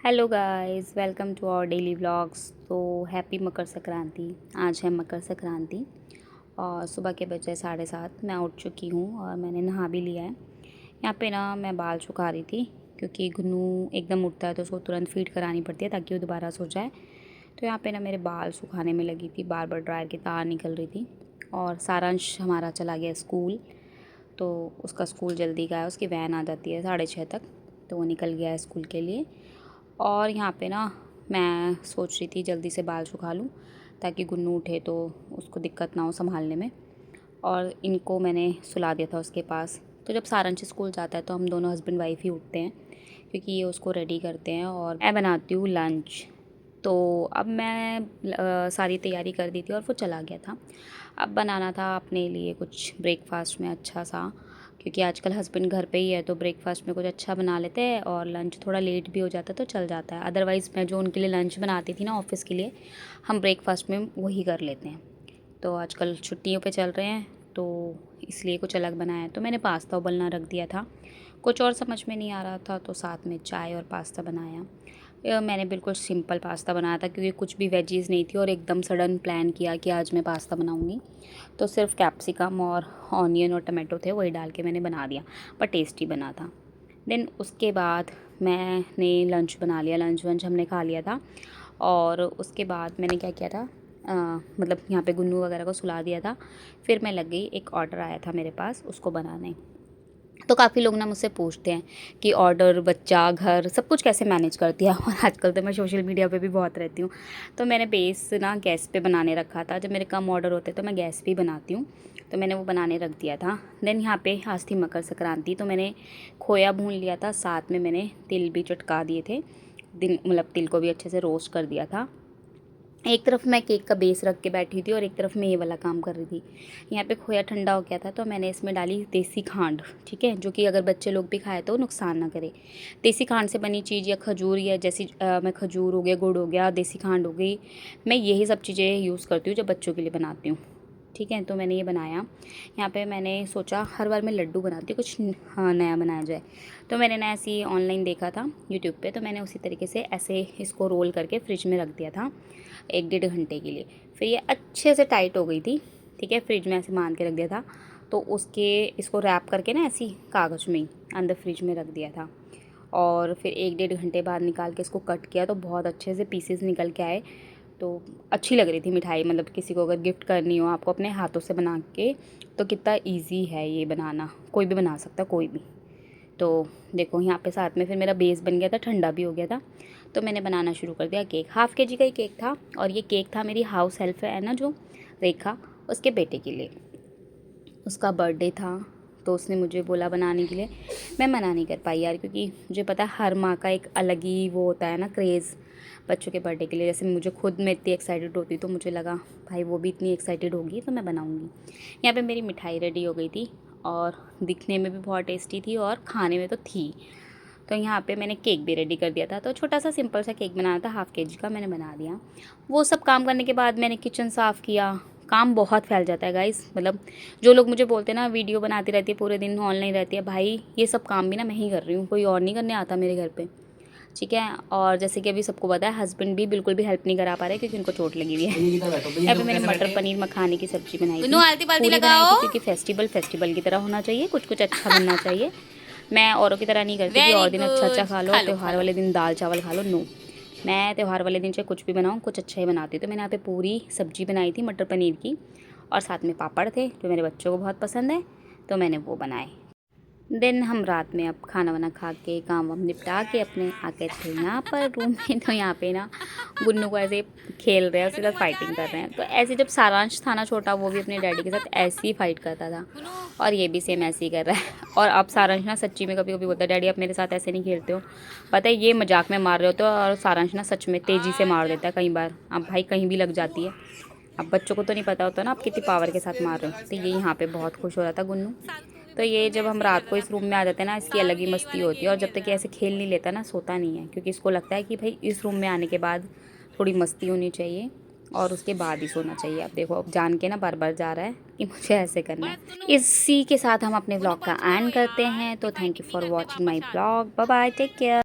Hello guys, welcome to our daily vlogs. तो happy Makar Sankranti. आज है मकर संक्रांति और सुबह के बजे 7:30 मैं उठ चुकी हूँ और मैंने नहा भी लिया है। यहाँ पे ना मैं बाल सुखा रही थी क्योंकि गुन्नू एकदम उठता है तो उसको तुरंत फीड करानी पड़ती है ताकि वो दोबारा सो जाए। तो यहाँ पे ना मेरे बाल सुखाने में लगी थी, बार बार ड्रायर की तार निकल रही थी। और सारांश हमारा चला गया स्कूल, तो उसका स्कूल जल्दी का है, उसकी वैन आ जाती है 6:30 तक, तो वो निकल गया है स्कूल के लिए। और यहाँ पे ना मैं सोच रही थी जल्दी से बाल सुखा लूँ ताकि गुन्नू उठे तो उसको दिक्कत ना हो संभालने में। और इनको मैंने सुला दिया था उसके पास। तो जब सारंश स्कूल जाता है तो हम दोनों हस्बैंड वाइफ ही उठते हैं क्योंकि ये उसको रेडी करते हैं और मैं बनाती हूँ लंच। तो अब मैं सारी तैयारी कर दी थी और वो चला गया था। अब बनाना था अपने लिए कुछ ब्रेकफास्ट में अच्छा सा, क्योंकि आजकल हस्बैंड घर पे ही है तो ब्रेकफास्ट में कुछ अच्छा बना लेते हैं और लंच थोड़ा लेट भी हो जाता है तो चल जाता है। अदरवाइज़ मैं जो उनके लिए लंच बनाती थी ना ऑफ़िस के लिए, हम ब्रेकफास्ट में वही कर लेते हैं। तो आजकल छुट्टियों पे चल रहे हैं तो इसलिए कुछ अलग बनाया है। तो मैंने पास्ता उबलना रख दिया था, कुछ और समझ में नहीं आ रहा था तो साथ में चाय और पास्ता बनाया। मैंने बिल्कुल सिंपल पास्ता बनाया था क्योंकि कुछ भी वेजीज़ नहीं थी और एकदम सडन प्लान किया कि आज मैं पास्ता बनाऊंगी, तो सिर्फ कैप्सिकम और ऑनियन और टमाटो थे वही डाल के मैंने बना दिया, पर टेस्टी बना था। देन उसके बाद मैंने लंच बना लिया, लंच वंच हमने खा लिया था। और उसके बाद मैंने क्या किया था, मतलब यहाँ पे गुन्नू वगैरह को सुला दिया था। फिर मैं लग गई, एक ऑर्डर आया था मेरे पास उसको बनाने। तो काफ़ी लोग ना मुझसे पूछते हैं कि ऑर्डर, बच्चा, घर सब कुछ कैसे मैनेज करती है। और आजकल तो मैं सोशल मीडिया पे भी बहुत रहती हूँ, तो मैंने बेस ना गैस पे बनाने रखा था। जब मेरे कम ऑर्डर होते तो मैं गैस पे ही बनाती हूँ, तो मैंने वो बनाने रख दिया था। देन यहाँ पे आज थी मकर संक्रांति तो मैंने खोया भून लिया था, साथ में मैंने तिल भी चटका दिए थे। दिन मतलब तिल को भी अच्छे से रोस्ट कर दिया था। एक तरफ मैं केक का बेस रख के बैठी थी और एक तरफ मैं ये वाला काम कर रही थी। यहाँ पे खोया ठंडा हो गया था तो मैंने इसमें डाली देसी खांड, ठीक है, जो कि अगर बच्चे लोग भी खाए तो नुकसान ना करे। देसी खांड से बनी चीज़ या खजूर या जैसी मैं खजूर हो गया, गुड़ हो गया, देसी खांड हो गई, मैं यही सब चीज़ें यूज़ करती हूँ जब बच्चों के लिए बनाती हूँ। ठीक है, तो मैंने ये बनाया। यहाँ पे मैंने सोचा हर बार मैं लड्डू बनाती हूँ, कुछ हाँ नया बनाया जाए। तो मैंने ना ऐसे ही ऑनलाइन देखा था यूट्यूब पे, तो मैंने उसी तरीके से ऐसे इसको रोल करके फ्रिज में रख दिया था 1-1.5 घंटे के लिए। फिर ये अच्छे से टाइट हो गई थी, ठीक है, फ्रिज में ऐसे मान के रख दिया था। तो उसके इसको रैप करके ना ऐसी कागज़ में ही अंदर फ्रिज में रख दिया था। और फिर 1-1.5 घंटे बाद निकाल के इसको कट किया तो बहुत अच्छे से पीसेस निकल के आए। तो अच्छी लग रही थी मिठाई, मतलब किसी को अगर गिफ्ट करनी हो आपको अपने हाथों से बना के, तो कितना इजी है ये बनाना, कोई भी बना सकता है, कोई भी। तो देखो यहाँ पे साथ में फिर मेरा बेस बन गया था, ठंडा भी हो गया था। तो मैंने बनाना शुरू कर दिया केक। हाफ़ के जी का ही केक था और ये केक था मेरी हाउस हेल्प है ना जो रेखा, उसके बेटे के लिए। उसका बर्थडे था तो उसने मुझे बोला बनाने के लिए। मैं मना नहीं कर पाई यार, क्योंकि मुझे पता है हर माँ का एक अलग ही वो होता है ना क्रेज़ बच्चों के बर्थडे के लिए। जैसे मुझे खुद में इतनी एक्साइटेड होती तो मुझे लगा भाई वो भी इतनी एक्साइटेड होगी तो मैं बनाऊँगी। यहाँ पे मेरी मिठाई रेडी हो गई थी और दिखने में भी बहुत टेस्टी थी और खाने में तो थी। तो यहाँ पे मैंने केक भी रेडी कर दिया था, तो छोटा सा सिंपल सा केक बनाना था, हाफ़ केजी का मैंने बना दिया। वो सब काम करने के बाद मैंने किचन साफ़ किया। काम बहुत फैल जाता है गाइस, मतलब जो लोग मुझे बोलते हैं ना वीडियो बनाती रहती है पूरे दिन, ऑनलाइन रहती है, भाई ये सब काम भी ना मैं ही कर रही हूँ, कोई और नहीं करने आता मेरे घर पे, ठीक है। और जैसे कि अभी सबको पता है हस्बैंड भी बिल्कुल भी हेल्प नहीं करा पा रहे क्योंकि उनको चोट लगी हुई है। यहाँ पे मैंने मटर पनीर मखाने की सब्ज़ी बनाई थी, पूरी बनाई थी क्योंकि फेस्टिवल की तरह होना चाहिए, कुछ कुछ अच्छा बनना चाहिए। मैं औरों की तरह नहीं करती कि और दिन अच्छा अच्छा खा लो, त्यौहार वाले दिन दाल चावल खा लो, नो। मैं त्यौहार वाले दिन चाहे कुछ भी बनाऊँ, कुछ अच्छा ही बनाती हूँ। तो मैंने यहाँ पे पूरी सब्जी बनाई थी मटर पनीर की, और साथ में पापड़ थे जो मेरे बच्चों को बहुत पसंद है, तो मैंने वो बनाए। देन हम रात में अब खाना वाना खा के काम वाम निपटा के अपने आ गए थे यहाँ पर रूम में। तो यहाँ पे ना गुन्नू को ऐसे खेल रहे हैं, उसके साथ फाइटिंग कर रहे हैं। तो ऐसे जब सारांश था ना छोटा, वो भी अपने डैडी के साथ ऐसे ही फाइट करता था और ये भी सेम ऐसे ही कर रहा है। और अब सारांश ना सच्ची में कभी कभी बोलता है डैडी आप मेरे साथ ऐसे नहीं खेलते हो, पता है ये मजाक में मार रहे होते हो, और सारांश ना सच में तेज़ी से मार देता है कई बार। अब भाई कहीं भी लग जाती है, अब बच्चों को तो नहीं पता होता ना आप कितनी पावर के साथ मार रहे हो। तो ये यहाँ पे बहुत खुश हो रहा था गुन्नू। तो ये जब हम रात को इस रूम में आ जाते हैं ना, इसकी अलग ही मस्ती होती है, और जब तक ये ऐसे खेल नहीं लेता ना सोता नहीं है, क्योंकि इसको लगता है कि भाई इस रूम में आने के बाद थोड़ी मस्ती होनी चाहिए और उसके बाद ही सोना चाहिए। अब देखो अब जान के ना बार बार जा रहा है कि मुझे ऐसे करना है। इसी के साथ हम अपने व्लॉग का एंड करते हैं। तो thank you for watching my vlog, bye bye, take care.